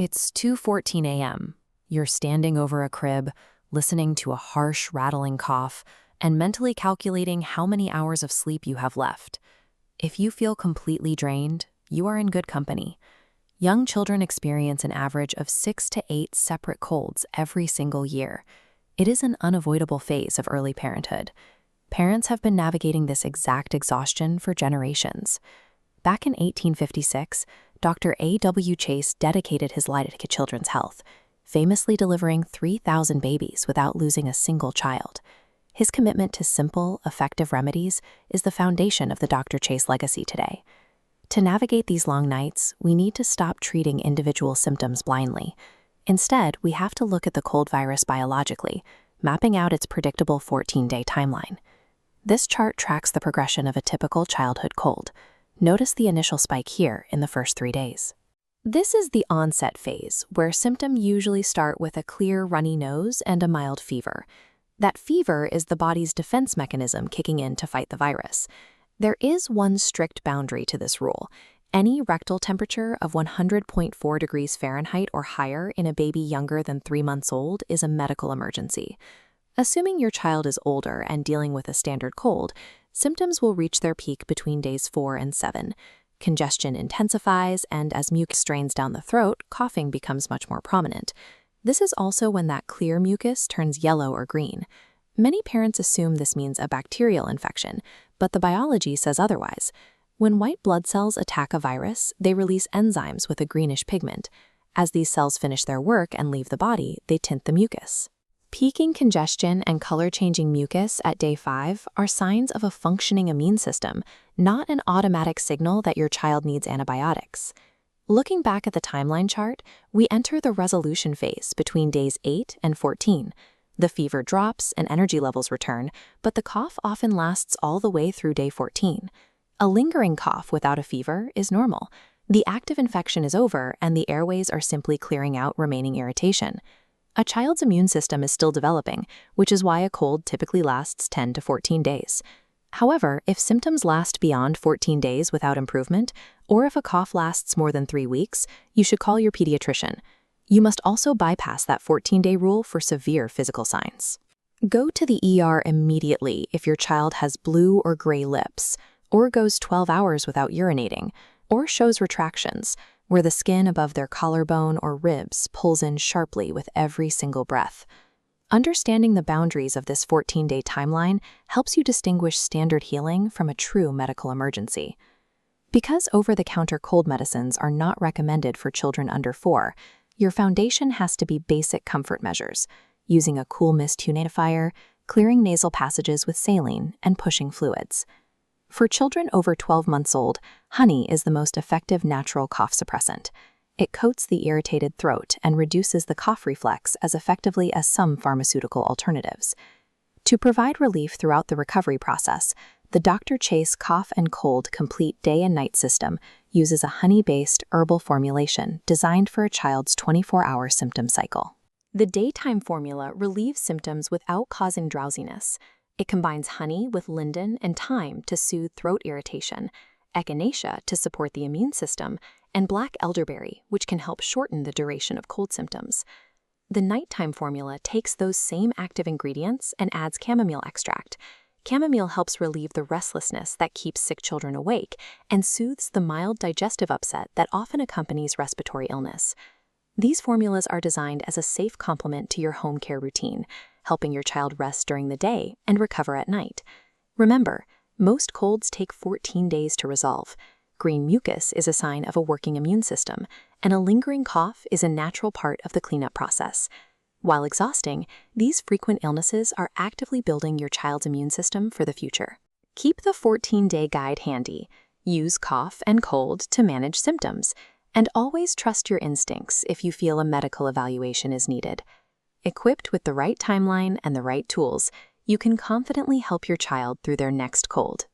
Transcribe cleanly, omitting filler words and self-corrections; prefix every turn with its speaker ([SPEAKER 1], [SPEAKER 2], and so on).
[SPEAKER 1] It's 2:14 a.m. You're standing over a crib, listening to a harsh, rattling cough, and mentally calculating how many hours of sleep you have left. If you feel completely drained, you are in good company. Young children experience an average of 6 to 8 separate colds every single year. It is an unavoidable phase of early parenthood. Parents have been navigating this exact exhaustion for generations. Back in 1856, Dr. A.W. Chase dedicated his life to children's health, famously delivering 3,000 babies without losing a single child. His commitment to simple, effective remedies is the foundation of the Dr. Chase legacy today. To navigate these long nights, we need to stop treating individual symptoms blindly. Instead, we have to look at the cold virus biologically, mapping out its predictable 14-day timeline. This chart tracks the progression of a typical childhood cold. Notice the initial spike here in the first 3 days. This is the onset phase, where symptoms usually start with a clear, runny nose and a mild fever. That fever is the body's defense mechanism kicking in to fight the virus. There is one strict boundary to this rule. Any rectal temperature of 100.4 degrees Fahrenheit or higher in a baby younger than 3 months old is a medical emergency. Assuming your child is older and dealing with a standard cold, symptoms will reach their peak between days 4 and 7. Congestion intensifies, and as mucus strains down the throat, coughing becomes much more prominent. This is also when that clear mucus turns yellow or green. Many parents assume this means a bacterial infection, but the biology says otherwise. When white blood cells attack a virus, they release enzymes with a greenish pigment. As these cells finish their work and leave the body, they tint the mucus. Peaking congestion and color-changing mucus at day 5 are signs of a functioning immune system, not an automatic signal that your child needs antibiotics. Looking back at the timeline chart, we enter the resolution phase between days 8 and 14. The fever drops and energy levels return, but the cough often lasts all the way through day 14. A lingering cough without a fever is normal. The active infection is over, and the airways are simply clearing out remaining irritation. A child's immune system is still developing, which is why a cold typically lasts 10 to 14 days. However, if symptoms last beyond 14 days without improvement, or if a cough lasts more than 3 weeks, you should call your pediatrician. You must also bypass that 14-day rule for severe physical signs. Go to the ER immediately if your child has blue or gray lips, or goes 12 hours without urinating, or shows retractions, where the skin above their collarbone or ribs pulls in sharply with every single breath. Understanding the boundaries of this 14-day timeline helps you distinguish standard healing from a true medical emergency. Because over-the-counter cold medicines are not recommended for children under 4, your foundation has to be basic comfort measures, using a cool mist humidifier, clearing nasal passages with saline, and pushing fluids. For children over 12 months old, honey is the most effective natural cough suppressant. It coats the irritated throat and reduces the cough reflex as effectively as some pharmaceutical alternatives. To provide relief throughout the recovery process, the Dr. Chase Cough and Cold Complete Day and Night System uses a honey-based herbal formulation designed for a child's 24-hour symptom cycle. The daytime formula relieves symptoms without causing drowsiness. It combines honey with linden and thyme to soothe throat irritation, echinacea to support the immune system, and black elderberry, which can help shorten the duration of cold symptoms. The nighttime formula takes those same active ingredients and adds chamomile extract. Chamomile helps relieve the restlessness that keeps sick children awake and soothes the mild digestive upset that often accompanies respiratory illness. These formulas are designed as a safe complement to your home care routine, helping your child rest during the day and recover at night. Remember, most colds take 14 days to resolve. Green mucus is a sign of a working immune system, and a lingering cough is a natural part of the cleanup process. While exhausting, these frequent illnesses are actively building your child's immune system for the future. Keep the 14-day guide handy. Use cough and cold to manage symptoms, and always trust your instincts if you feel a medical evaluation is needed. Equipped with the right timeline and the right tools, you can confidently help your child through their next cold.